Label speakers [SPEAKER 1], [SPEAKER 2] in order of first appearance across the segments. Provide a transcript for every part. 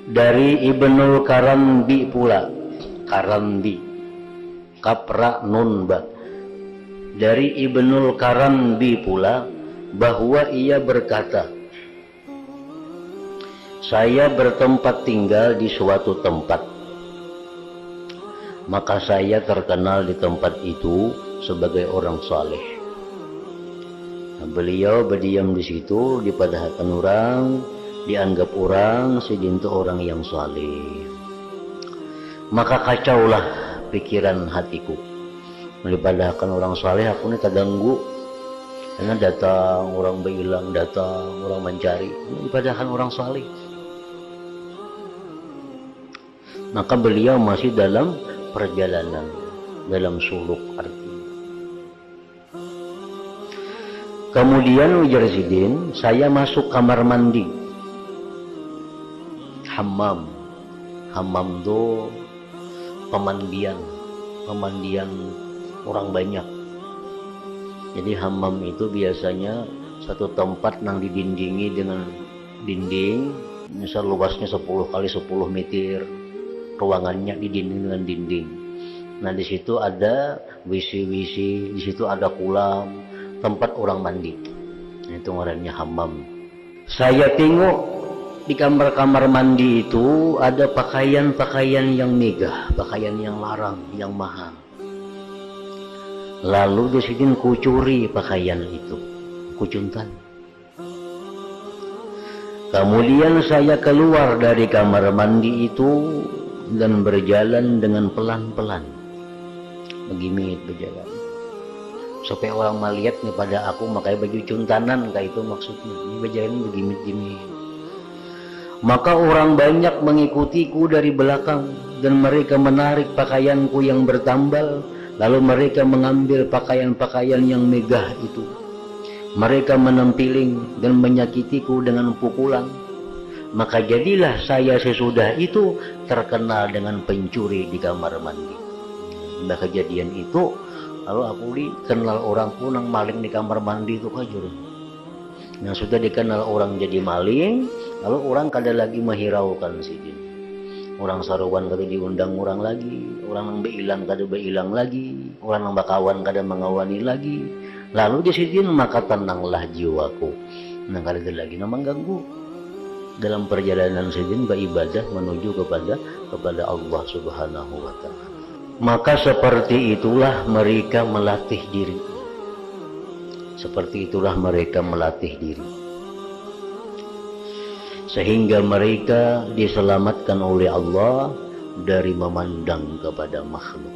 [SPEAKER 1] Dari Ibnul Karambi pula, Karambi, kapra nun ba. Dari Ibnul Karambi pula bahwa ia berkata, saya bertempat tinggal di suatu tempat, maka saya terkenal di tempat itu sebagai orang saleh. Nah, beliau berdiam di situ, dipadahkan orang, dianggap orang sedintu orang yang saleh. Maka kacaulah pikiran hatiku. Dipadahkan orang saleh, aku ini terganggu karena datang orang berhilang, datang orang mencari, dipadahkan orang saleh. Maka beliau masih dalam perjalanan, dalam suluk arti. Kemudian ujar Zidin, saya masuk kamar mandi, hammam. Hammam itu pemandian orang banyak. Jadi hammam itu biasanya satu tempat yang didindingi dengan dinding, misal luasnya 10 kali 10 meter, ruangannya didinding dengan dinding. Nah di situ ada WC, di situ ada kolam, tempat orang mandi. Itu ngarannya hammam. Saya tengok di kamar-kamar mandi itu ada pakaian-pakaian yang megah, pakaian yang larang, yang mahal. Lalu di sini kucuri pakaian itu, kucuntan. Kemudian saya keluar dari kamar mandi itu dan berjalan dengan pelan-pelan, begimit berjalan. Supaya orang melihat nih pada aku, makanya baju cuntanan kayak itu maksudnya. Ini berjalan begimit-gimit. Maka orang banyak mengikutiku dari belakang dan mereka menarik pakaianku yang bertambal, lalu mereka mengambil pakaian-pakaian yang megah itu. Mereka menempiling dan menyakitiku dengan pukulan. Maka jadilah saya sesudah itu terkenal dengan pencuri di kamar mandi. Nah kejadian itu, lalu aku dikenal orang punang maling di kamar mandi itu kajur. Yang sudah dikenal orang jadi maling, lalu orang kada lagi menghiraukan sidin. Orang saruan kada diundang orang lagi, orang yang beilang kada beilang lagi, orang yang bakawan kada mengawani lagi. Lalu di sidin maka tenanglah jiwaku. Nah kada lagi mengganggu dalam perjalanan sidin beribadah menuju kepada Allah Subhanahu wa taala. Maka seperti itulah mereka melatih diri. Seperti itulah mereka melatih diri. Sehingga mereka diselamatkan oleh Allah dari memandang kepada makhluk.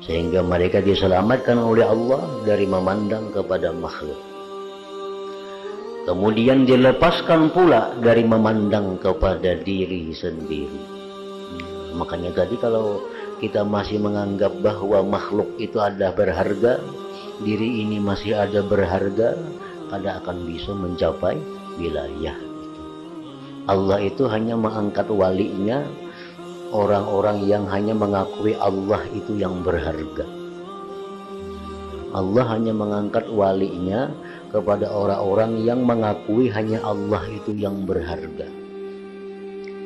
[SPEAKER 1] Sehingga mereka diselamatkan oleh Allah dari memandang kepada makhluk. Kemudian dilepaskan pula dari memandang kepada diri sendiri. Makanya tadi kalau kita masih menganggap bahwa makhluk itu ada berharga, diri ini masih ada berharga, kada akan bisa mencapai wilayah itu. Allah itu hanya mengangkat walinya, orang-orang yang hanya mengakui Allah itu yang berharga. Allah hanya mengangkat walinya kepada orang-orang yang mengakui hanya Allah itu yang berharga.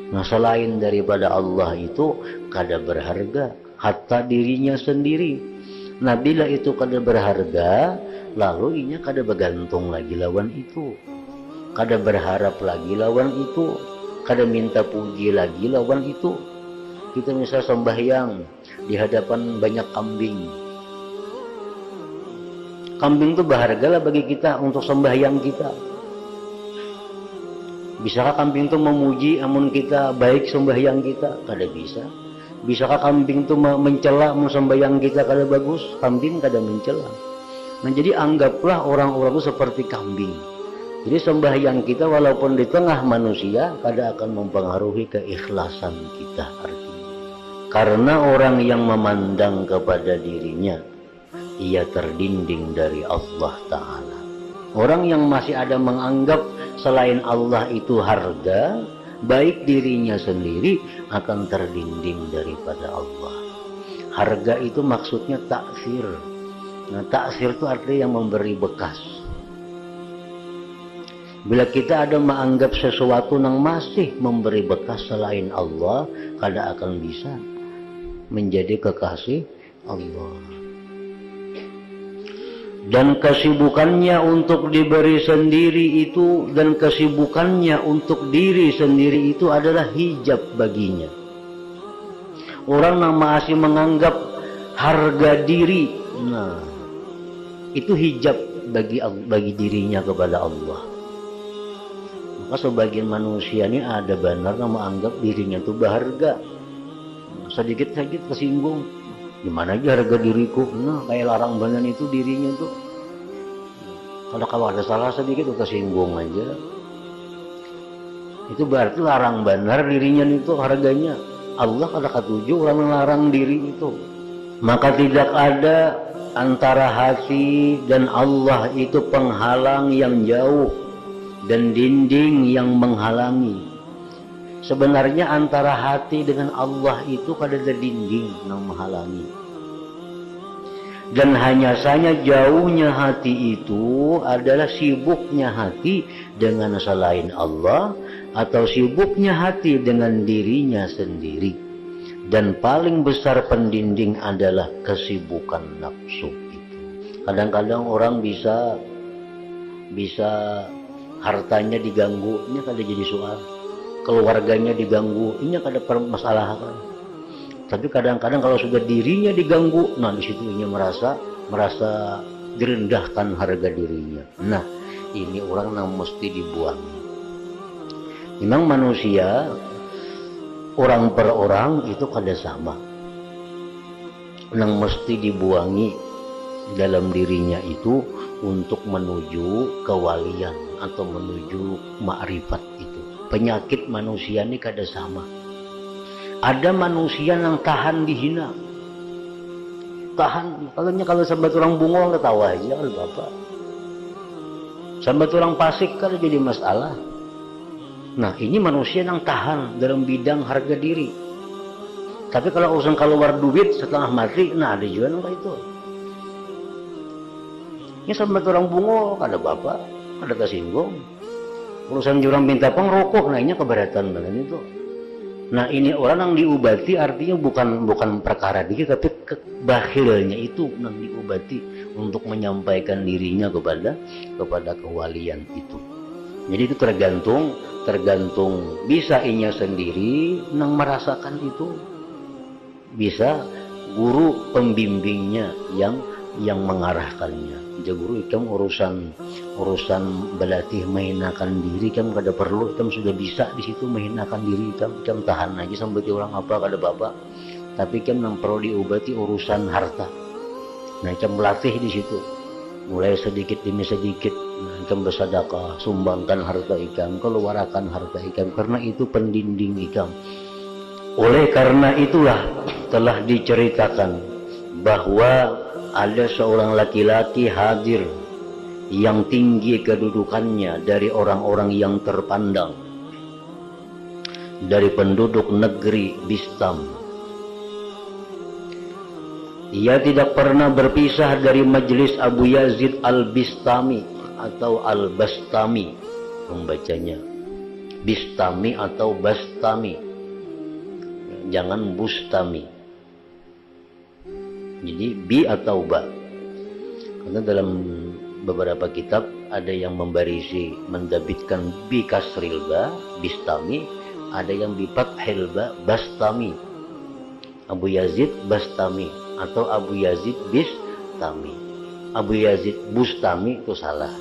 [SPEAKER 1] Nah selain daripada Allah itu kada berharga, hatta dirinya sendiri. Nah bila itu kada berharga, lalu inya kada bergantung lagi lawan itu, kada berharap lagi lawan itu, kada minta puji lagi lawan itu. Kita misal sembahyang di hadapan banyak kambing. Kambing itu berharga lah bagi kita untuk sembahyang kita. Bisakah kambing itu memuji amun kita baik sembahyang kita? Kada bisa. Bisakah kambing itu mencela amun sembahyang kita kada bagus? Kambing kada mencela. Nah jadi anggaplah orang-orang itu seperti kambing. Jadi sembahyang kita walaupun di tengah manusia kada akan mempengaruhi keikhlasan kita artinya. Karena orang yang memandang kepada dirinya, ia terdinding dari Allah Ta'ala. Orang yang masih ada menganggap selain Allah itu harga, baik dirinya sendiri akan terdinding daripada Allah. Harga itu maksudnya taksir. Nah taksir itu artinya yang memberi bekas. Bila kita ada menganggap sesuatu yang masih memberi bekas selain Allah, kada akan bisa menjadi kekasih Allah. Dan kesibukannya untuk diberi sendiri itu, dan kesibukannya untuk diri sendiri itu adalah hijab baginya. Orang yang masih menganggap harga diri, nah itu hijab bagi dirinya kepada Allah. Maka sebagian manusia ini ada benar yang menganggap dirinya itu berharga. Sedikit-sedikit kesinggung, gimana aja harga diriku? Nah, kayak larang benar itu dirinya tuh. Kalau ada salah sedikit udah kesinggung aja. Itu berarti larang benar dirinya itu harganya. Allah kada ketujuh orang melarang diri itu. Maka tidak ada antara hati dan Allah itu penghalang yang jauh dan dinding yang menghalangi. Sebenarnya antara hati dengan Allah itu kada ada dinding yang menghalangi. Dan hanya saja jauhnya hati itu adalah sibuknya hati dengan selain Allah atau sibuknya hati dengan dirinya sendiri. Dan paling besar pendinding adalah kesibukan nafsu itu. Kadang-kadang orang bisa hartanya diganggu, ini kada jadi soal. Keluarganya diganggu, ini kada masalah kan. Tapi kadang-kadang kalau sudah dirinya diganggu, nah di situ ini merasa direndahkan harga dirinya. Nah, ini orang yang mesti dibuang. Memang manusia orang per orang itu kada sama. Yang mesti dibuangi dalam dirinya itu untuk menuju kewalian atau menuju ma'rifat itu. Penyakit manusia ini kada sama. Ada manusia yang tahan dihina. Tahan. Kalau sambat orang bungo ketawa aja kalau bapak. Sambat orang pasik kalau jadi masalah. Nah, ini manusia yang tahan dalam bidang harga diri. Tapi kalau urusan keluar duit setelah mati, nah ada juga yang itu. Ini sambat orang bungo kada bapak, kada tersinggung. Urusan jurang minta pengrokok, nah ini keberatan banget itu. Nah ini orang yang diobati artinya bukan perkara dikit, tapi bakhilnya itu yang diobati untuk menyampaikan dirinya kepada kewalian itu. Jadi itu tergantung bisa inya sendiri yang merasakan itu, bisa guru pembimbingnya yang mengarahkannya. Jadi guru ikam urusan berlatih menghinakan diri kam kada perlu, kam sudah bisa di situ menghinakan diri kam tahan aja sampai orang apa kada bapak. Tapi kam yang perlu diobati urusan harta. Nah kam melatih di situ. Mulai sedikit demi sedikit, nah, ikam bersedekah, sumbangkan harta ikam, keluarkan harta ikam, karena itu pendinding ikam. Oleh karena itulah telah diceritakan bahwa ada seorang laki-laki hadir yang tinggi kedudukannya dari orang-orang yang terpandang, dari penduduk negeri Bistam. Ia tidak pernah berpisah dari majelis Abu Yazid Al-Bistami atau Al-Bastami, membacanya Bistami atau Bastami, jangan Bustami. Jadi bi atau ba. Karena dalam beberapa kitab ada yang mendabitkan bi kasril ba, Bistami, ada yang bi fathil ba, Bastami. Abu Yazid Bastami atau Abu Yazid Bistami. Abu Yazid Bustami itu salah.